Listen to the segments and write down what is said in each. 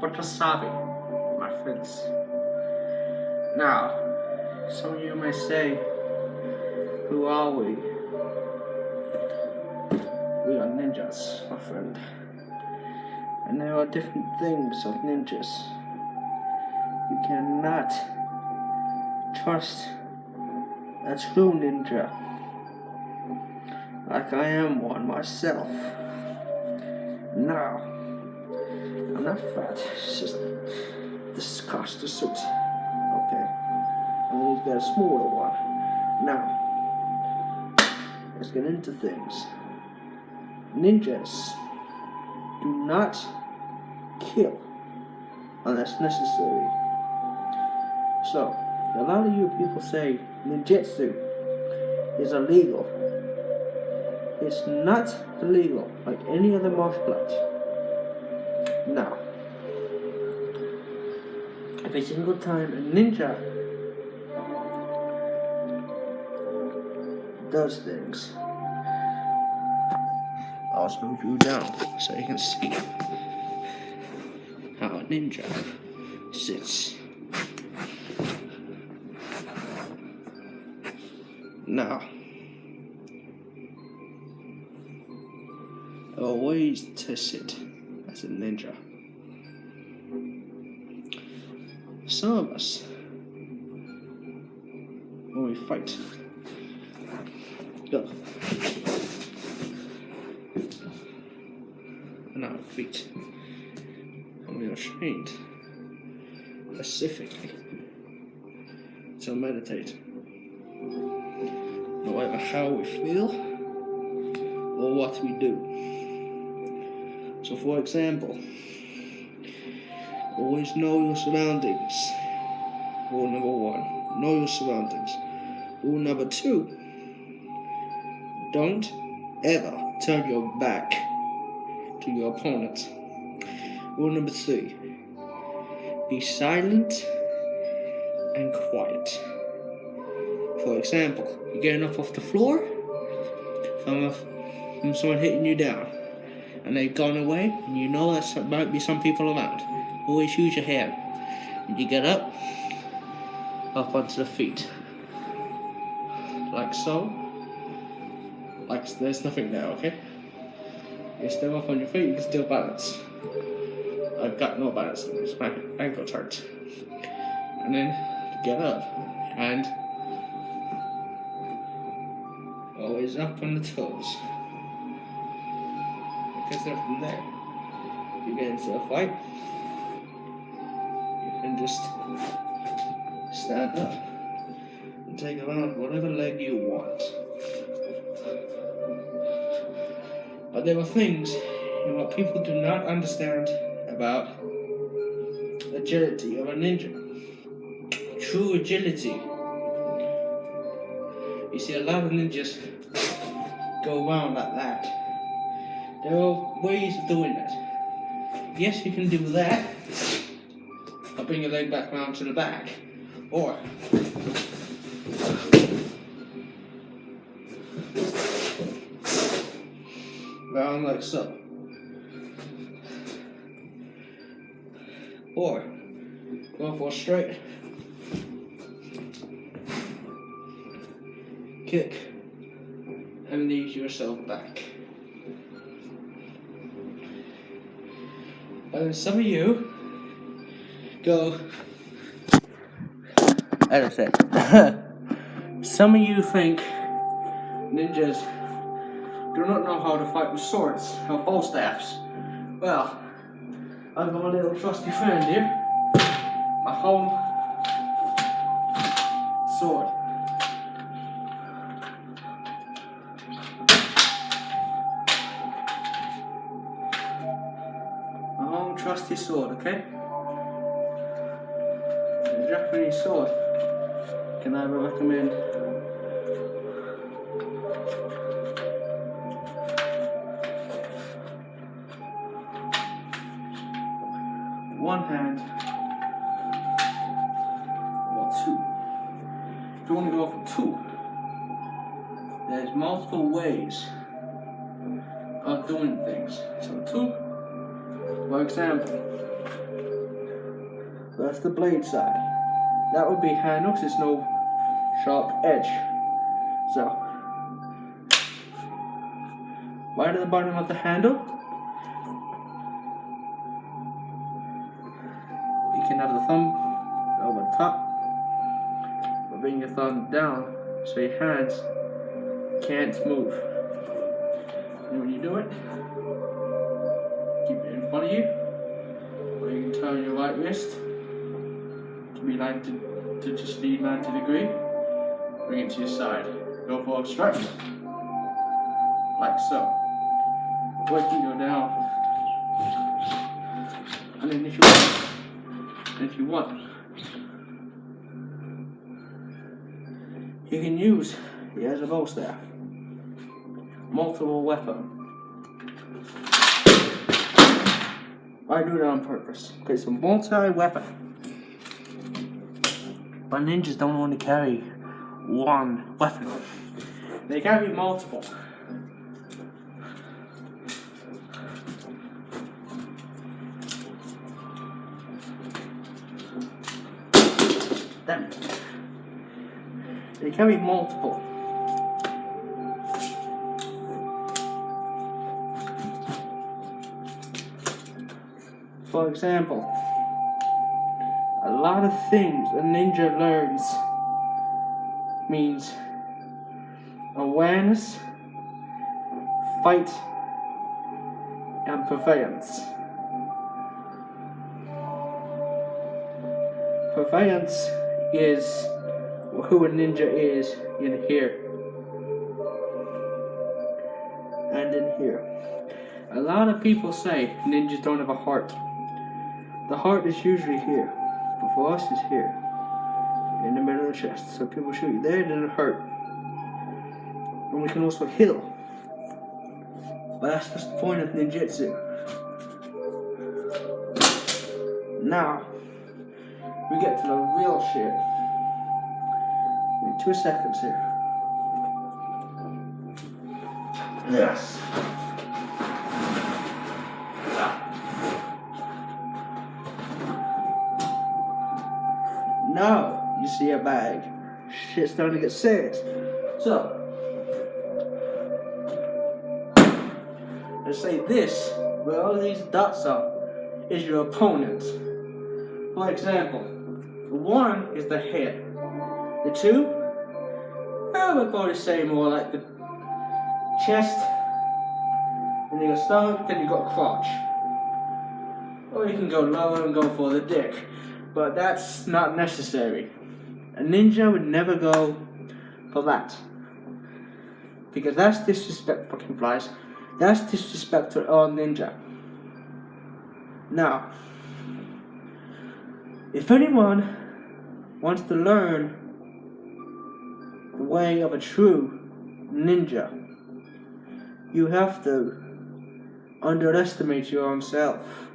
wasabi, my friends. Now, some of you may say, who are we? We are ninjas, my friend. And there are different things of ninjas. You cannot trust a true ninja, like I am one myself. Now, I'm not fat, it's just this cost the suit. Okay. I'm gonna get a smaller one. Now, let's get into things. Ninjas do not kill unless necessary. So, a lot of you people say ninjutsu is illegal. It's not illegal like any other martial art. Now, every single time a ninja does things, I'll slow you down so you can see how a ninja sits. Now, there are ways to sit as a ninja. Some of us, when we fight, go on our feet, and we are trained specifically to meditate, no matter how we feel or what we do. So, for example, always know your surroundings. Rule number 1, know your surroundings. Rule number 2, don't ever turn your back to your opponent. Rule number 3, be silent and quiet. For example, you're getting up off the floor from someone hitting you down, and they've gone away, and you know there might be some people around. Always use your hand. When you get up onto the feet, like so. Like there's nothing there, okay? You're still up on your feet, you can still balance. I've got no balance, my ankles hurt. And then get up, and always up on the toes. Because then from there, you get into a fight, you can just stand up and take around whatever leg you want. But there are things what people do not understand about agility of a ninja. True agility. You see, a lot of ninjas go around like that. There are ways of doing that. Yes, you can do that. I'll bring your leg back round to the back. Or round like so. Or go for a straight kick and lead yourself back. And some of you go, as I said, some of you think ninjas do not know how to fight with swords or bow staffs. Well, I've got my little trusty friend here, my home sword. Trusty sword, okay? The Japanese sword can I recommend one hand or two. If you want to go for two, there's multiple ways of doing things. So two, for example, That's the blade side. That would be handle, 'cause there's no sharp edge. So, right at the bottom of the handle, you can have the thumb over the top, but bring your thumb down so your hands can't move. And when you do it, keep it in front of you, or you can turn your right wrist to be 90 to just be 90 degree. Bring it to your side. Go for a stretch, like so. Or you can go down, and then if you want, you can use it as a bow staff. Multiple weapon. I do that on purpose. Okay, it's a multi-weapon. But ninjas don't only carry one weapon. They carry multiple. Them. They carry multiple. For example, a lot of things a ninja learns means awareness, fight, and preference. Preference is who a ninja is in here and in here. A lot of people say ninjas don't have a heart. The heart is usually here, but for us it's here, in the middle of the chest. So people shoot you there, it doesn't hurt. And we can also heal. But that's just the point of ninjutsu. Now, we get to the real shit. Give me 2 seconds here. Yes. Now you see a bag. Shit's starting to get serious. So, let's say this, where all these dots are, is your opponent. For example, 1 is the head. The 2, I would probably say more like the chest, then you got stomach, then you got crotch. Or you can go lower and go for the dick, but that's not necessary. A ninja would never go for that, because that's disrespect. Fucking flies. That's disrespect to all ninja. Now, if anyone wants to learn the way of a true ninja, you have to underestimate your own self.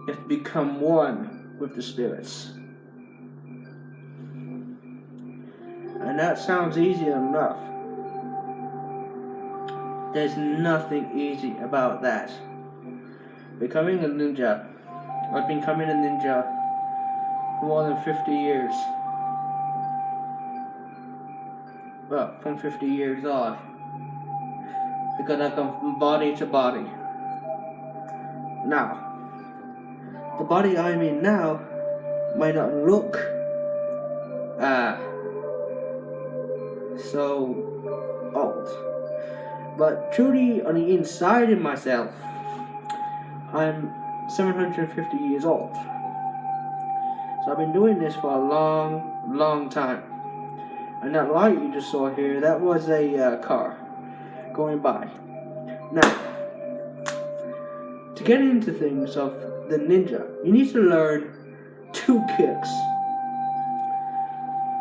You have to become one with the spirits. And that sounds easy enough. There's nothing easy about that. Becoming a ninja, I've been becoming a ninja for more than 50 years. Well, from 50 years on. Because I come from body to body. Now, the body I'm in now might not look so old, but truly on the inside of myself, I'm 750 years old. So I've been doing this for a long time. And that light you just saw here, that was a car going by. Now, to get into things of the ninja, you need to learn 2 kicks.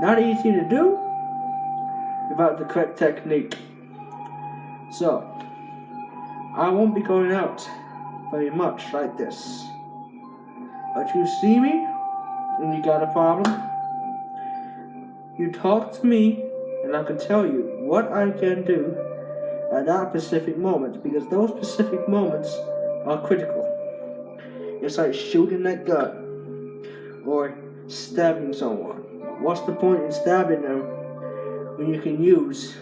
Not easy to do without the correct technique. So, I won't be going out very much like this. But you see me, and you got a problem, you talk to me, and I can tell you what I can do at that specific moment, because those specific moments are critical. It's like shooting that gun. or stabbing someone. What's the point in stabbing them when you can use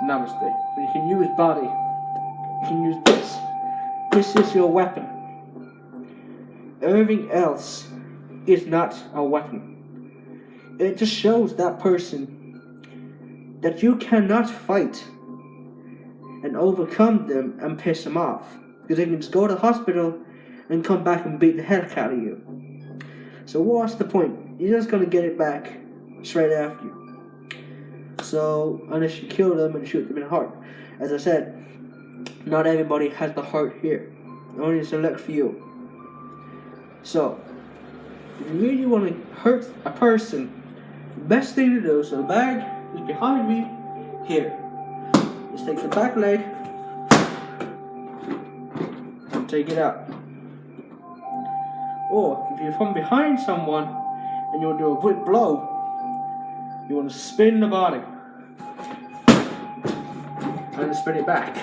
Namaste? When you can use body, you can use this. This is your weapon. Everything else is not a weapon. It just shows that person that you cannot fight and overcome them and piss them off. Because they can just go to the hospital and come back and beat the heck out of you. So what's the point? You're just gonna get it back straight after you. So unless you kill them and shoot them in the heart. As I said, not everybody has the heart here. Only select few. So if you really want to hurt a person, the best thing to do, so the bag is behind me here. Just take the back leg and take it out. Or if you're from behind someone and you want to do a quick blow, you want to spin the body and spin it back.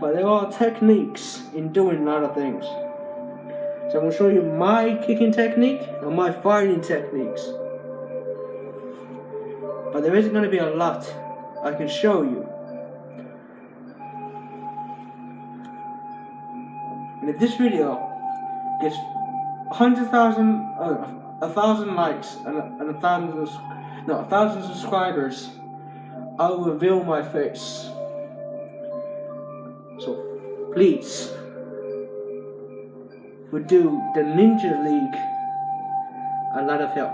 But there are techniques in doing a lot of things. So I'm going to show you my kicking technique and my fighting techniques. But there isn't going to be a lot I can show you. And if this video gets 1,000 likes and 1,000 subscribers, I'll reveal my face. So please, would do the Ninja League a lot of help.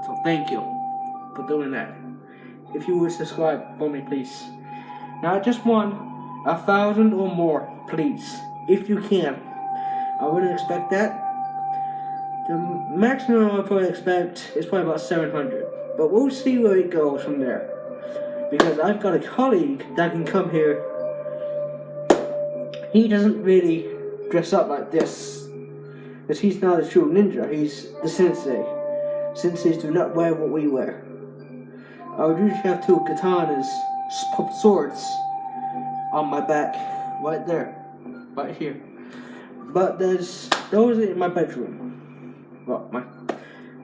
So thank you for doing that. If you would subscribe for me, please. Now I just want 1,000 or more, please. If you can. I wouldn't expect that. The maximum I probably expect is probably about 700. But we'll see where it goes from there. Because I've got a colleague that can come here. He doesn't really dress up like this. Because he's not a true ninja, he's the sensei. Senseis do not wear what we wear. I would usually have 2 katanas, swords, on my back. Right there. Right here. But those are in my bedroom. Well, my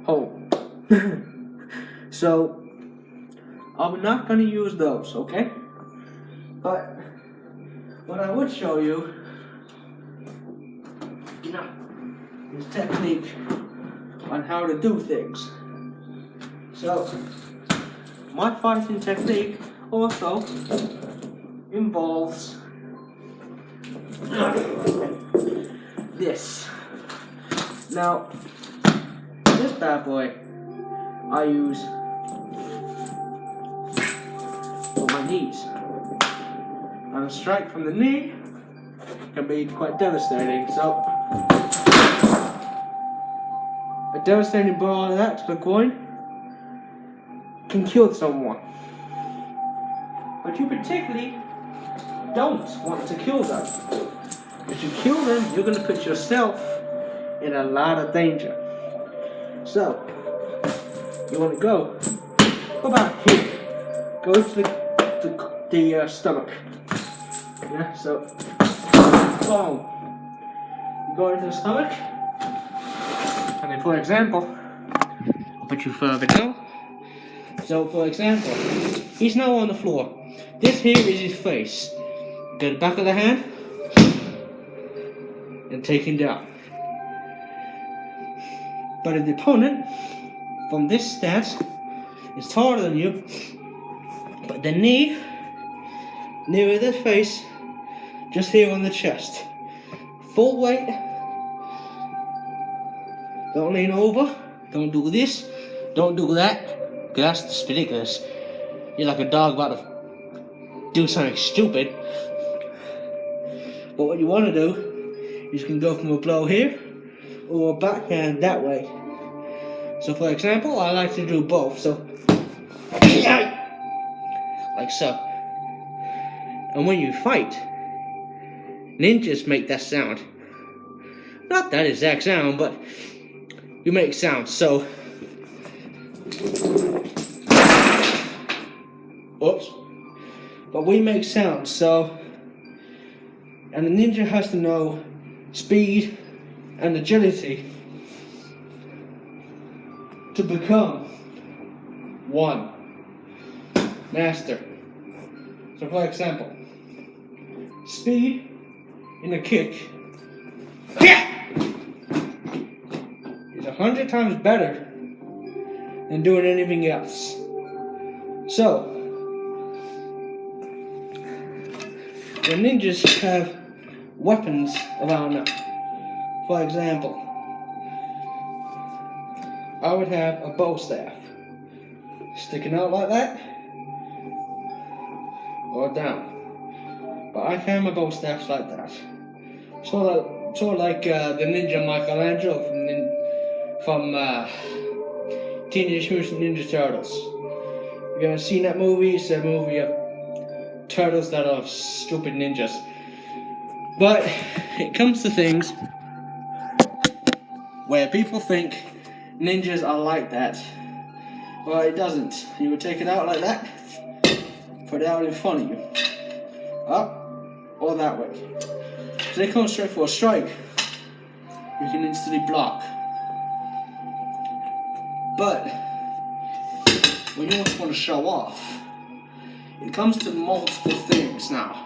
home. So I'm not gonna use those, okay? But what I would show you, is technique on how to do things. So my fighting technique also involves this. Now, this bad boy I use for my knees. And a strike from the knee can be quite devastating. So, a devastating blow like that to the groin can kill someone. But you particularly don't want to kill them. If you kill them, you're going to put yourself in a lot of danger. So, you want to go back here. Go to the stomach. Yeah, so, boom. You go into the stomach. And then, for example, I'll put you further down. So, for example, he's now on the floor. This here is his face. Go to the back of the hand and take him down. But if the opponent from this stance is taller than you, but the knee nearer the face, just here on the chest. Full weight. Don't lean over. Don't do this. Don't do that. Cause that's just ridiculous. You're like a dog about to do something stupid. But what you want to do is you can go from a blow here or a backhand that way. So for example, I like to do both. So like so. And when you fight, ninjas make that sound. Not that exact sound, but you make sounds. So oops. But we make sounds, so, and the ninja has to know speed and agility to become one master. So for example, speed in a kick is 100 times better than doing anything else. So, the ninjas have weapons around them. For example, I would have a bow staff sticking out like that or down. But I carry my bow staffs like that. Sort of like the ninja Michelangelo from Teenage Mutant Ninja Turtles. If you haven't seen that movie, it's a movie of turtles that are stupid ninjas. But it comes to things where people think ninjas are like that. Well, it doesn't. You would take it out like that, put it out in front of you, up or that way. So they come straight for a strike, you can instantly block. But when you just want to show off, it comes to multiple things now.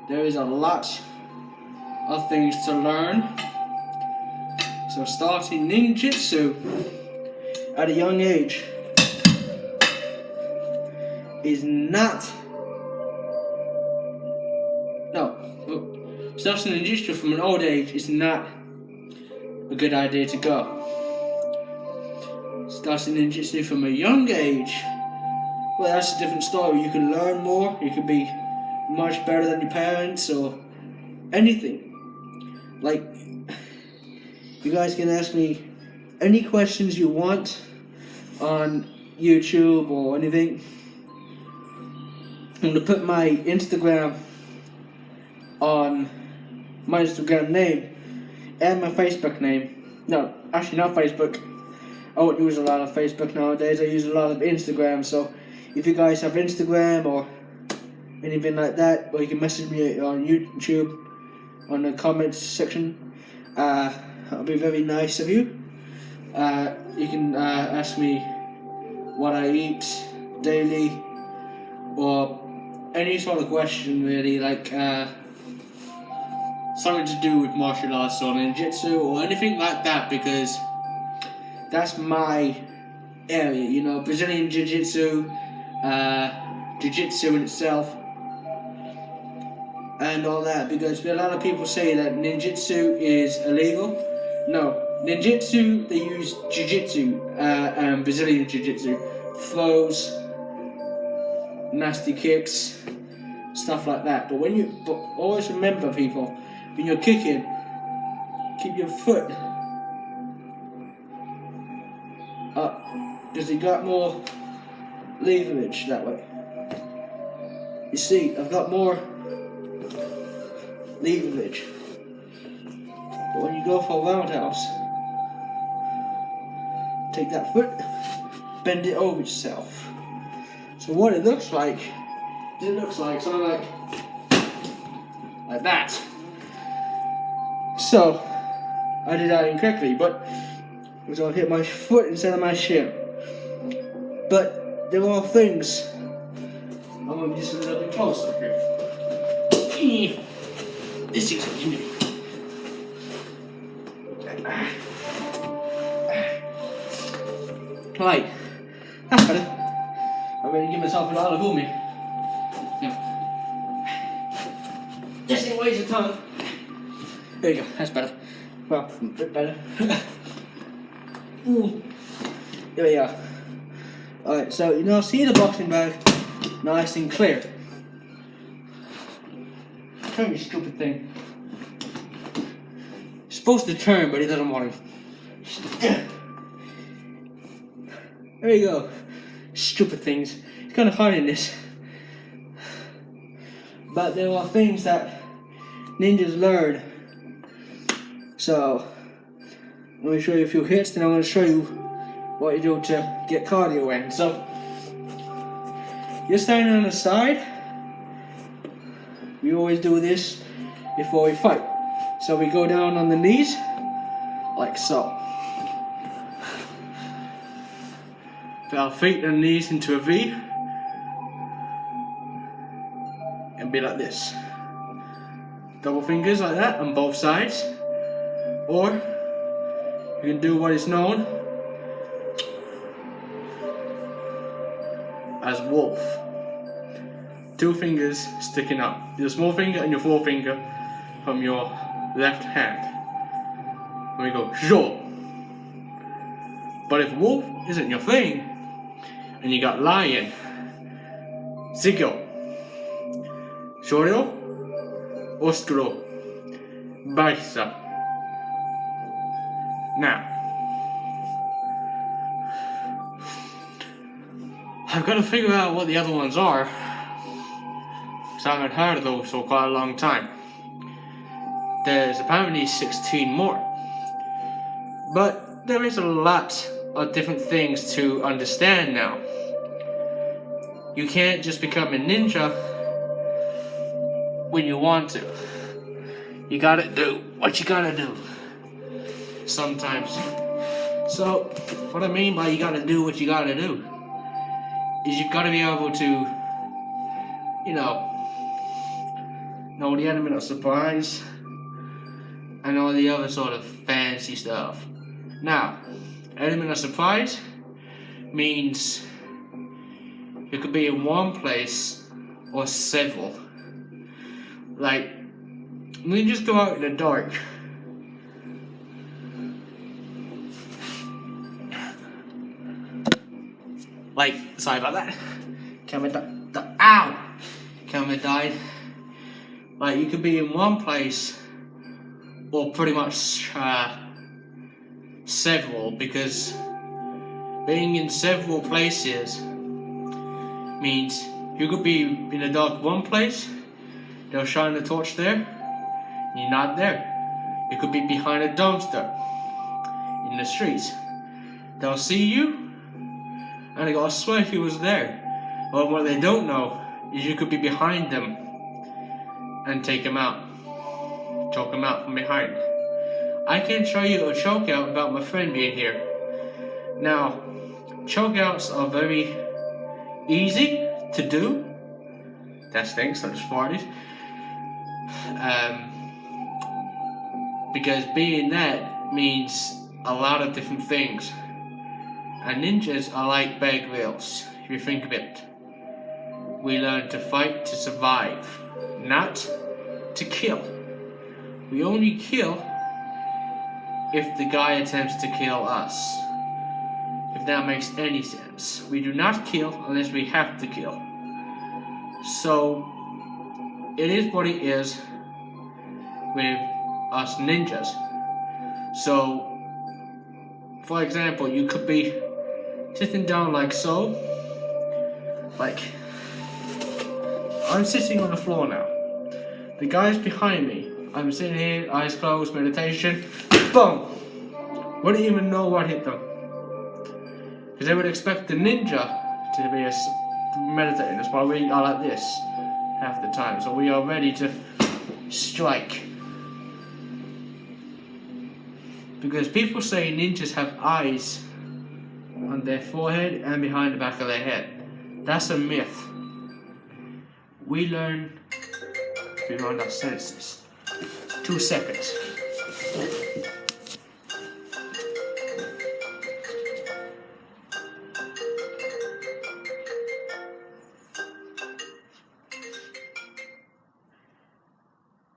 There is a lot of things to learn. So starting ninjutsu at a young age is not starting ninjutsu from an old age is not a good idea to go. Starting ninjutsu from a young age, well, that's a different story. You can learn more, you can be much better than your parents or anything. Like, you guys can ask me any questions you want on YouTube or anything. I'm gonna put my Instagram on my Instagram name and my Facebook name. No, actually not Facebook. I don't use a lot of Facebook nowadays. I use a lot of Instagram. So if you guys have Instagram or anything like that, or you can message me on YouTube on the comments section. That'll be very nice of you. You can ask me what I eat daily, or any sort of question really, like something to do with martial arts or ninjutsu or anything like that, because that's my area, you know, Brazilian Jiu-Jitsu, Jiu-Jitsu in itself, and all that, because a lot of people say that ninjutsu is illegal. No, ninjutsu, they use Jiu-Jitsu and Brazilian Jiu-Jitsu, throws, nasty kicks, stuff like that. But always remember, people, when you're kicking, keep your foot up, because you got more leverage that way. You see, I've got more leverage. But when you go for a roundhouse, take that foot, bend it over yourself. So what it looks like something like that. So I did that incorrectly, but it was gonna hit my foot instead of my shin. But there are things. I'm gonna be just a little bit closer here. This is what you do. Right, that's better. I'm ready to give myself a lot of booming. Yeah. Just in ways of tongue. There you go, that's better. Well, a bit better. There we go. Alright, so you now see the boxing bag nice and clear. Turn, you stupid thing. It's supposed to turn, but it doesn't want to. There you go. Stupid things. It's kind of hard in this. But there are things that ninjas learn. So, I'm going to show you a few hits, then I'm going to show you what you do to get cardio in. So, you're standing on the side. We always do this before we fight. So we go down on the knees, like so. Put our feet and knees into a V, and be like this. Double fingers like that on both sides. Or you can do what is known as wolf. 2 fingers sticking up. Your small finger and your forefinger from your left hand. And we go, sure. But if wolf isn't your thing, and you got lion, zigo, shorio, ostro, baisa. Now, I've got to figure out what the other ones are, because I haven't heard of those for quite a long time. There's apparently 16 more, but there is a lot of different things to understand now. You can't just become a ninja when you want to. You gotta do what you gotta do. Sometimes. So, what I mean by you gotta do what you gotta do is you've gotta be able to, you know the element of surprise and all the other sort of fancy stuff. Now, element of surprise means you could be in one place or several. Like, let me just go out in the dark. Like, sorry about that. Camera died. Like, you could be in one place or pretty much several, because being in several places means you could be in the dark one place, they'll shine the torch there, and you're not there. You could be behind a dumpster in the streets. They'll see you, and they gotta swear he was there. But what they don't know is you could be behind them and take him out. Choke him out from behind. I can show you a choke out without my friend being here. Now, choke outs are very easy to do. That's things such as farties. Because being that means a lot of different things. And ninjas are like Bear Grylls, if you think of it. We learn to fight to survive, not to kill. We only kill if the guy attempts to kill us. If that makes any sense. We do not kill unless we have to kill. So, it is what it is with us ninjas. So, for example, you could be sitting down like so. Like, I'm sitting on the floor now. The guy's behind me. I'm sitting here, eyes closed, meditation. Boom! Wouldn't even know what hit them. Because they would expect the ninja to be meditating. That's why we are like this half the time. So we are ready to strike. Because people say ninjas have eyes on their forehead and behind the back of their head. That's a myth. We learn beyond our senses. 2 seconds.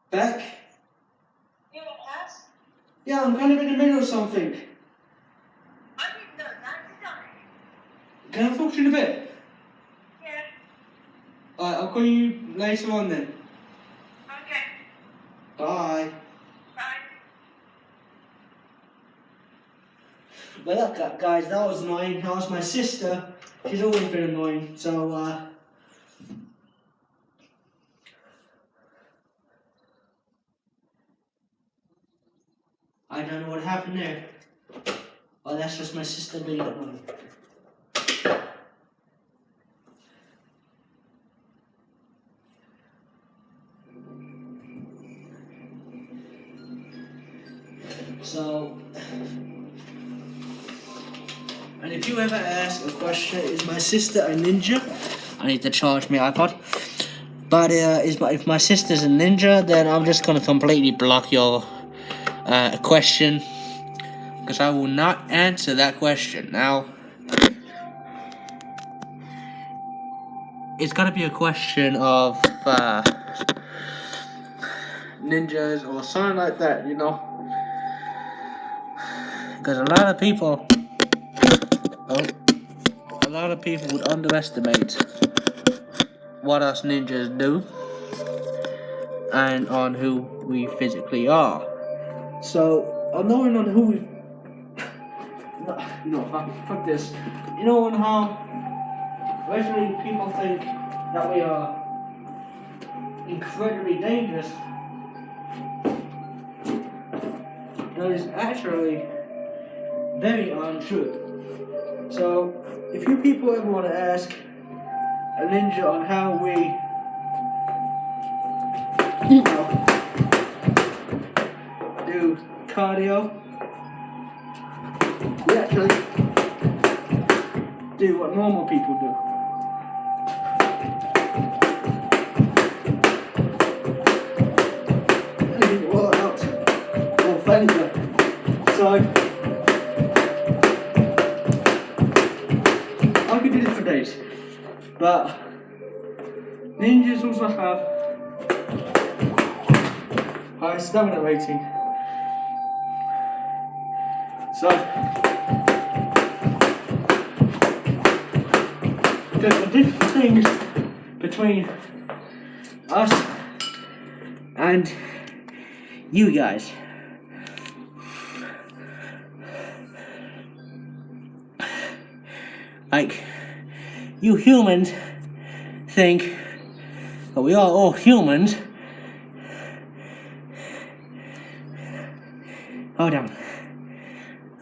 Back? You want class? Yeah, I'm kind of in the middle of something. I didn't know that, did I? Can I talk to you in a bit? Yeah. Alright, I'll call you later on then. Okay. Bye. Bye. Well, look, guys, that was annoying. That was my sister. She's always been annoying, so, I don't know what happened there. Oh, that's just my sister being annoying. So, and if you ever ask a question, is my sister a ninja? I need to charge my iPod. But if my sister's a ninja, then I'm just gonna completely block your question, because I will not answer that question. Now, it's gotta be a question of ninjas or something like that, you know? Because a lot of people would underestimate what us ninjas do and on who we physically are. So, knowing on who we, fuck this. You know, on how originally people think that we are incredibly dangerous. That is actually very untrue. So, if you people ever want to ask a ninja on how we, do cardio, we actually do what normal people do. Well, out. Oh, thank you. So, I could do this for days, but ninjas also have high stamina rating. So, there's the different things between us and you guys. Like, you humans think that we are all humans. Hold on.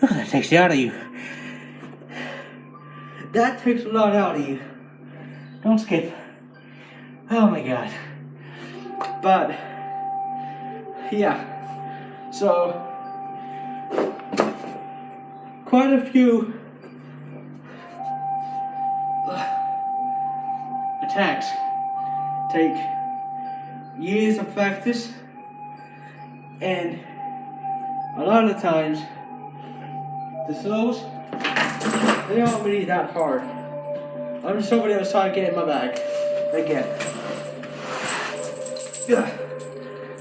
Oh, that takes it out of you. That takes a lot out of you. Don't skip. Oh my god. But, yeah. So, quite a few attacks take years of practice, and a lot of times the throws, they aren't really that hard. I'm just over there outside getting my bag again. Yeah.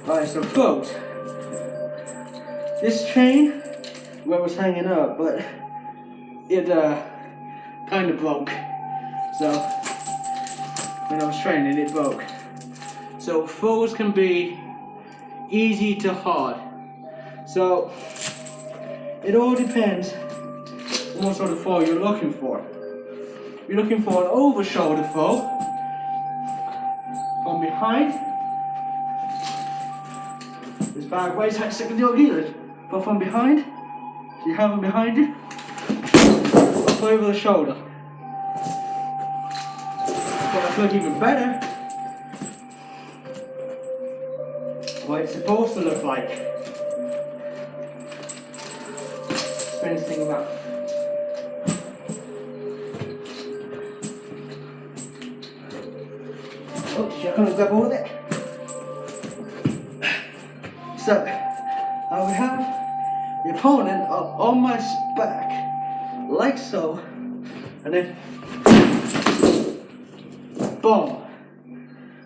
Alright, so folks, this chain where it was hanging up, but it kind of broke. So when I was training, it broke. So throws can be easy to hard. So it all depends on what sort of throw you're looking for. If you're looking for an over shoulder throw from behind, this bag weighs like 60 kilos. But from behind, so you have them behind you, up over the shoulder. But to look even better, what it's supposed to look like. Spin this thing around. Oh, shit, I can't grab all of it. So, I would have the opponent up on my back, like so, and then boom,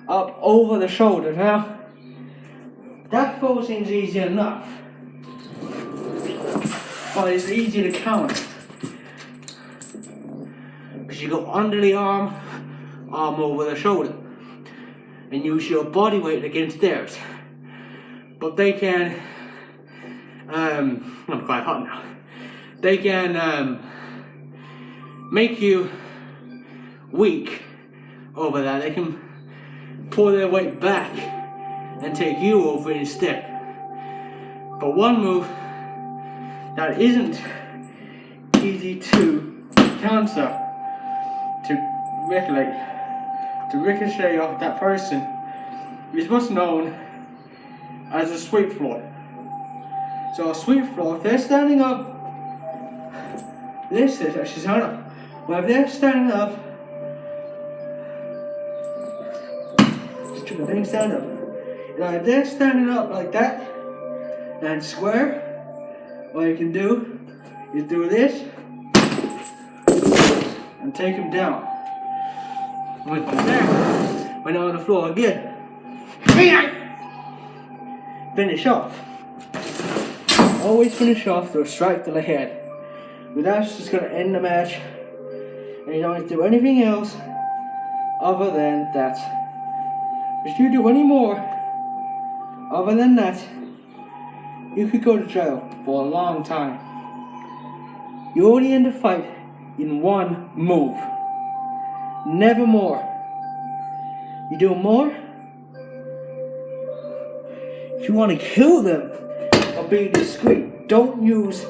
up over the shoulder. Now, that throw seems easy enough, but it's easy to counter, because you go under the arm over the shoulder, and use your body weight against theirs. But they can, I'm quite hot now. They can make you weak over that. They can pull their weight back and take you over instead. But one move that isn't easy to counter, to ricochet off that person, is what's known as a sweep floor. So sweep floor, if they're standing up, this is actually stand up. Well, if they're standing up, stupid, stand up. Now, if they're standing up like that and square, what you can do is do this and take them down. With there, when they're on the floor again, finish off. Always finish off through a strike to the head. But that's just going to end the match, and you don't have to do anything else other than that. If you do any more other than that, you could go to jail for a long time. You only end the fight in one move. Never more. You do more, if you want to kill them or be discreet, don't use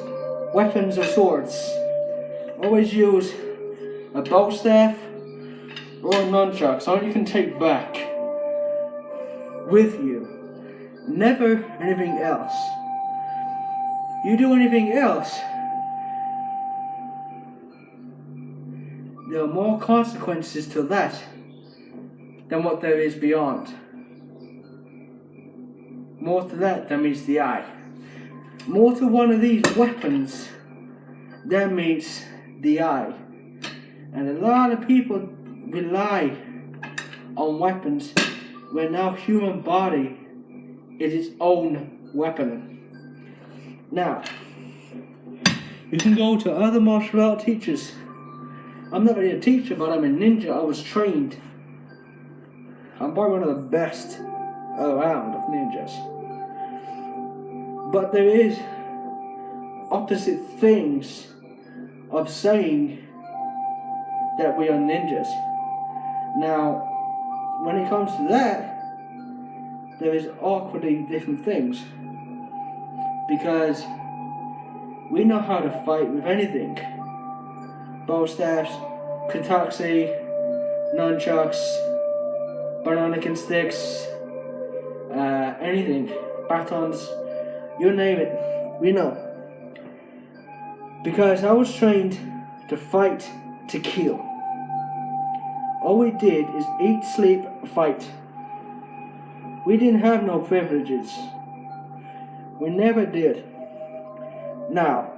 weapons or swords. Always use a bow staff or a nunchuck, something you can take back with you. Never anything else. You do anything else, there are more consequences to that than what there is beyond. More to that than meets the eye. More to one of these weapons than meets the eye. And a lot of people rely on weapons when our human body is its own weapon. Now, you can go to other martial art teachers. I'm not really a teacher, but I'm a ninja. I was trained. I'm probably one of the best around of ninjas. But there is opposite things of saying that we are ninjas. Now, when it comes to that, there is awkwardly different things. Because we know how to fight with anything. Bow staffs, kataxi, nunchucks, banana sticks, anything, batons, you name it, we know. Because I was trained to fight to kill. All we did is eat, sleep, fight. We didn't have no privileges. We never did. Now,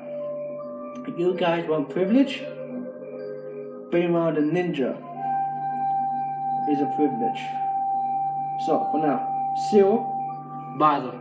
if you guys want privilege, being around a ninja is a privilege. So, for now, see you. Bye.